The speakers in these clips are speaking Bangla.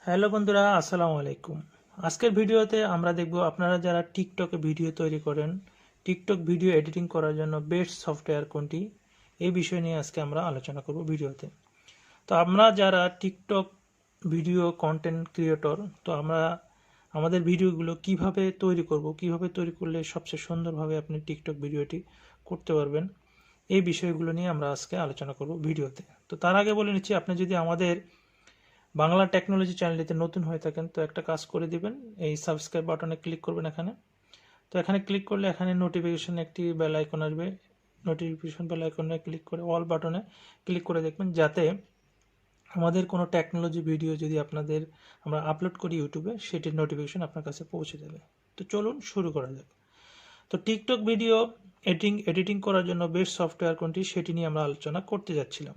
হ্যালো বন্ধুরা, আসসালামু আলাইকুম। আজকের ভিডিওতে আমরা দেখব আপনারা যারা টিকটকে ভিডিও তৈরি করেন, টিকটক ভিডিও এডিটিং করার জন্য বেস্ট সফটওয়্যার কোনটি, এই বিষয় নিয়ে আজকে আমরা আলোচনা করব ভিডিওতে। তো আমরা যারা টিকটক ভিডিও কন্টেন্ট ক্রিয়েটর, তো আমরা আমাদের ভিডিওগুলো কিভাবে তৈরি করব, কিভাবে তৈরি করলে সবচেয়ে সুন্দরভাবে আপনি টিকটক ভিডিওটি করতে পারবেন, এই বিষয়গুলো নিয়ে আমরা আজকে আলোচনা করব ভিডিওতে। তো তার আগে বলে নিচ্ছি, আপনি যদি আমাদের বাংলা টেকনোলজি চ্যানেলটিতে নতুন হয়ে থাকেন তো একটা কাজ করে দিবেন, এই সাবস্ক্রাইব বাটনে ক্লিক করবেন এখানে। তো এখানে ক্লিক করলে এখানে নোটিফিকেশন একটি বেল আইকন আসবে, নোটিফিকেশন বেল আইকনে ক্লিক করে অল বাটনে ক্লিক করে দেখবেন, যাতে আমাদের কোনো টেকনোলজি ভিডিও যদি আমরা আপলোড করি ইউটিউবে, সেটির নোটিফিকেশন আপনার কাছে পৌঁছে যাবে। তো চলুন শুরু করা যাক। তো টিকটক ভিডিও এডিটিং করার জন্য বেস্ট সফটওয়্যার কোনটি সেটি নিয়ে আমরা আলোচনা করতে যাচ্ছিলাম।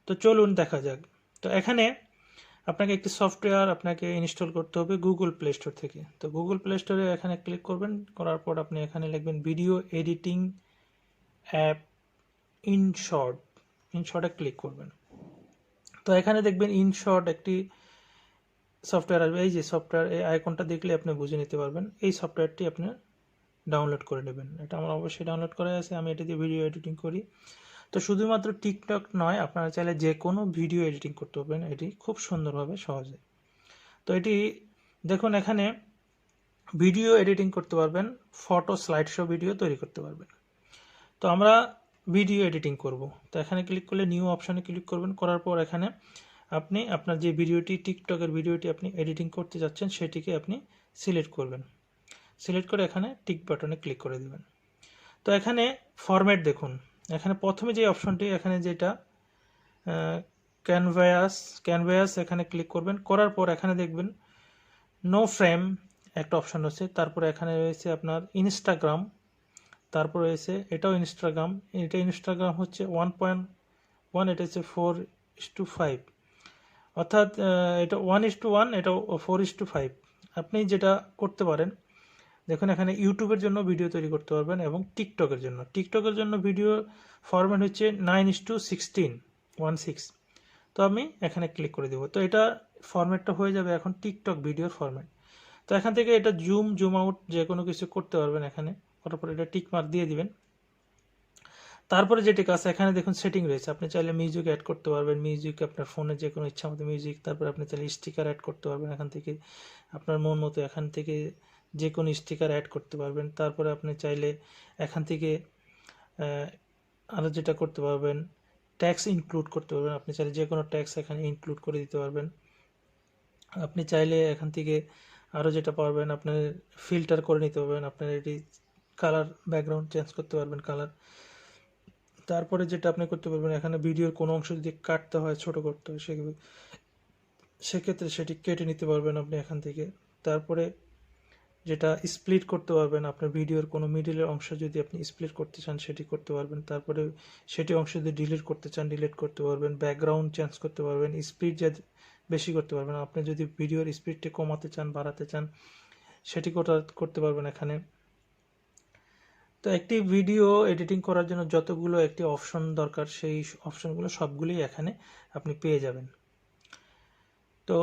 তো চলুন দেখা যাক। তো এখানে আপনাকে একটি সফটওয়্যার ইনস্টল করতে হবে গুগল প্লে স্টোর থেকে। তো গুগল প্লে স্টোরে এখানে ক্লিক করবেন, করার পর আপনি এখানে লিখবেন ভিডিও এডিটিং অ্যাপ ইনশর্টে ক্লিক করবেন। তো এখানে দেখবেন ইনশর্ট একটি সফটওয়্যার আসবে। এই যে সফটওয়্যার, এই আইকনটা দেখলে আপনি বুঝে নিতে পারবেন। এই সফটওয়্যারটি আপনি ডাউনলোড করে নেবেন। এটা আমার অবশ্যই ডাউনলোড করা আছে, আমি এটা দিয়ে ভিডিও এডিটিং করি। তো শুধুমাত্র টিকটক নয়, আপনারা চাইলে যে কোনো ভিডিও এডিটিং করতে পারবেন এটি খুব সুন্দরভাবে, সহজে। তো এটি দেখুন, এখানে ভিডিও এডিটিং করতে পারবেন, ফটো স্লাইড শো ভিডিও তৈরি করতে পারবেন। তো আমরা ভিডিও এডিটিং করব। তো এখানে ক্লিক করলে নিউ অপশানে ক্লিক করবেন, করার পর এখানে আপনি আপনার যে ভিডিওটি, টিকটকের ভিডিওটি আপনি এডিটিং করতে যাচ্ছেন সেটিকে আপনি সিলেক্ট করবেন। সিলেক্ট করে এখানে টিক বাটনে ক্লিক করে দেবেন। তো এখানে ফরম্যাট দেখুন, এখানে প্রথমে যে অপশনটি, এখানে যেটা ক্যানভাস এখানে ক্লিক করবেন, করার পর এখানে দেখবেন নো ফ্রেম একটা অপশন আছে। তারপরে এখানে রয়েছে আপনার ইনস্টাগ্রাম, তারপর রয়েছে এটাও ইনস্টাগ্রাম। এটা ইনস্টাগ্রাম হচ্ছে 1.1, এটা হচ্ছে 4:5, অর্থাৎ এটা 1:1, এটাও 4:5। আপনি যেটা করতে পারেন, দেখুন এখানে ইউটিউবের জন্য ভিডিও তৈরি করতে পারবেন এবং টিকটকের জন্য ভিডিও ফরম্যাট হচ্ছে 9:16, 16। তো আমি এখানে ক্লিক করে দেবো। তো এটা ফরম্যাটটা হয়ে যাবে এখন টিকটক ভিডিওর ফরম্যাট। তো এখান থেকে এটা জুম আউট যে কোনো কিছু করতে পারবেন। এখানে করার পর এটা টিক মার্ক দিয়ে দিবেন। তারপরে যেটি কাজ, এখানে দেখুন সেটিং রয়েছে, আপনি চাইলে মিউজিক অ্যাড করতে পারবেন, মিউজিক আপনার ফোনে যে কোনো ইচ্ছা মতো মিউজিক। তারপরে আপনি চাইলে স্টিকার অ্যাড করতে পারবেন, এখান থেকে আপনার মন মতো এখান থেকে যে কোনো স্টিকার অ্যাড করতে পারবেন। তারপরে আপনি চাইলে এখান থেকে আরও যেটা করতে পারবেন, ট্যাক্স ইনক্লুড করতে পারবেন। আপনি চাইলে যে কোনো ট্যাক্স এখানে ইনক্লুড করে দিতে পারবেন। আপনি চাইলে এখান থেকে আরও যেটা পারবেন, আপনার ফিল্টার করে নিতে পারবেন, আপনার এটি কালার ব্যাকগ্রাউন্ড চেঞ্জ করতে পারবেন কালার। তারপরে যেটা আপনি করতে পারবেন, এখানে ভিডিওর কোনো অংশ যদি কাটতে হয়, ছোট করতে হয়, সেক্ষেত্রে সেটি কেটে নিতে পারবেন আপনি এখান থেকে। তারপরে যেটা স্প্লিট করতে পারবেন, আপনার ভিডিওর কোনো মিডিলের অংশ যদি আপনি স্প্লিট করতে চান সেটি করতে পারবেন। তারপরে সেটি অংশ যদি ডিলিট করতে চান ডিলিট করতে পারবেন, ব্যাকগ্রাউন্ড চেঞ্জ করতে পারবেন, স্পিড বেশি করতে পারবেন। আপনি যদি ভিডিওর স্পিডটি কমাতে চান, বাড়াতে চান, সেটি করতে পারবেন এখানে। তো একটি ভিডিও এডিটিং করার জন্য যতগুলো একটি অপশন দরকার, সেই অপশনগুলো সবগুলোই এখানে আপনি পেয়ে যাবেন। তো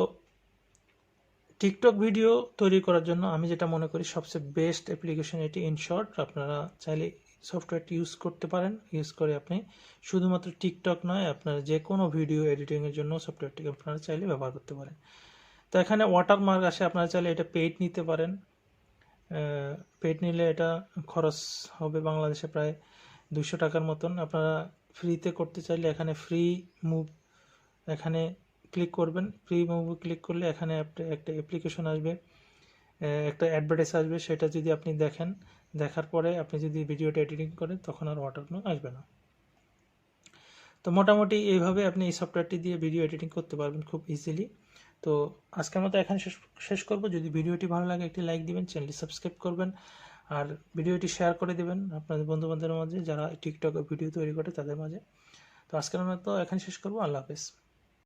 টিকটক ভিডিও তৈরি করার জন্য আমি যেটা মনে করি সবচেয়ে বেস্ট অ্যাপ্লিকেশন এটি ইনশর্ট। আপনারা চাইলে সফটওয়্যারটি ইউজ করতে পারেন। ইউজ করে আপনি শুধুমাত্র টিকটক নয়, আপনার যে কোনো ভিডিও এডিটিংয়ের জন্য সফটওয়্যারটিকে আপনারা চাইলে ব্যবহার করতে পারেন। তো এখানে ওয়াটারমার্ক আসে, আপনারা চাইলে এটা পেইড নিতে পারেন। পেইড নিলে এটা খরচ হবে বাংলাদেশে প্রায় 200 টাকার মতন। আপনারা ফ্রিতে করতে চাইলে এখানে ফ্রি মুভ এখানে ক্লিক করবেন। ফ্রি মুভি ক্লিক করলে এখানে একটা অ্যাপ্লিকেশন আসবে, একটা অ্যাডভার্টাইজ আসবে, সেটা যদি আপনি দেখেন, দেখার পরে আপনি যদি ভিডিওটা এডিটিং করেন তখন আর ওয়াটারমার্ক আসবে না। তো মোটামুটি এইভাবে আপনি এই সফটওয়্যারটি দিয়ে ভিডিও এডিটিং করতে পারবেন খুব ইজিলি। তো আজকের মতো এখানে শেষ করব। যদি ভিডিওটি ভালো লাগে একটি লাইক দিবেন, চ্যানেলটি সাবস্ক্রাইব করবেন, আর ভিডিওটি শেয়ার করে দেবেন আপনাদের বন্ধুবান্ধবের মাঝে যারা টিকটকে ভিডিও তৈরি করে তাদের মাঝে। তো আজকের মতো এখানে শেষ করব। আল্লাহ হাফেজ।